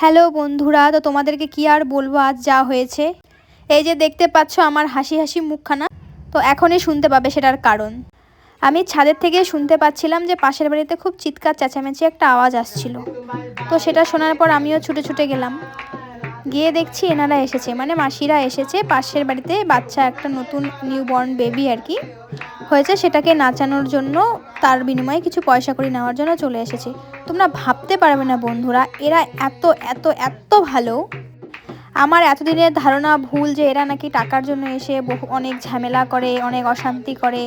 Hello বন্ধুরা, তো তোমাদেরকে কি আর বলবো আজ যা হয়েছে। এই যে দেখতে পাচ্ছ আমার হাসি হাসি মুখখানা, তো এখনই শুনতে পাবে সেটার কারণ। আমি ছাদের থেকে শুনতে পাচ্ছিলাম যে পাশের বাড়িতে খুব চিৎকার চেঁচামেচি একটা আওয়াজ আসছিল। তো সেটা শোনার পর আমিও ছুটে ছুটে গেলাম, গিয়ে দেখছি এনারা এসেছে, মানে মাসিরা এসেছে। পাশের বাড়িতে বাচ্চা একটা নতুন নিউবর্ন বেবি আর কি হয়েছে, সেটাকে নাচানোর জন্য তার বিনিময়ে কিছু পয়সা করে নেওয়ার জন্য চলে এসেছে। তোমরা ভাবতে পারবে না বন্ধুরা, এরা এত এত এত ভালো। আমার এতদিনের ধারণা ভুল যে এরা নাকি টাকার জন্য এসে অনেক ঝামেলা করে, অনেক অশান্তি করে।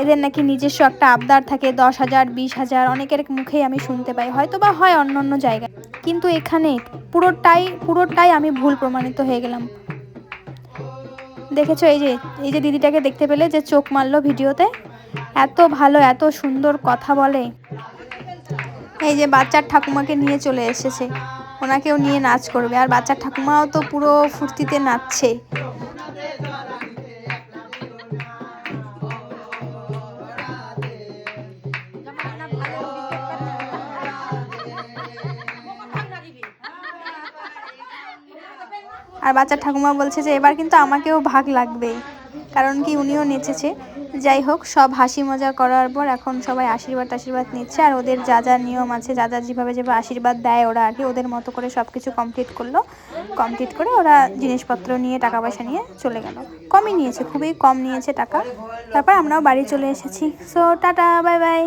এদের নাকি নিজস্ব একটা আবদার থাকে 10,000 20,000, অনেকের মুখেই আমি শুনতে পাই, হয়তো বা হয় অন্য অন্য জায়গায়, কিন্তু এখানে পুরোটাই আমি ভুল প্রমাণিত হয়ে গেলাম। দেখেছো এই যে দিদিটাকে দেখতে পেলে যে চোখ মারলো ভিডিওতে, এত ভালো এত সুন্দর কথা বলে। এই যে বাচ্চার ঠাকুমাকে নিয়ে চলে এসেছে, ওনাকেও নিয়ে নাচ করবে, আর বাচ্চার ঠাকুমাও তো পুরো ফুর্তিতে নাচছে। আর বাচ্চার ঠাকুমা বলছে যে এবার কিন্তু আমাকেও ভাগ লাগবে, কারণ কি উনিও নেচেছে। যাই হোক, সব হাসি মজা করার পর এখন সবাই আশীর্বাদ নিচ্ছে, আর ওদের যা যা নিয়ম আছে, যা যা যেভাবে আশীর্বাদ দেয় ওরা আর কি, ওদের মতো করে সব কিছু কমপ্লিট করলো। কমপ্লিট করে ওরা জিনিসপত্র নিয়ে টাকা পয়সা নিয়ে চলে গেল। কমই নিয়েছে, খুবই কম নিয়েছে টাকা। তারপর আমরাও বাড়ি চলে এসেছি। So tata, bye bye.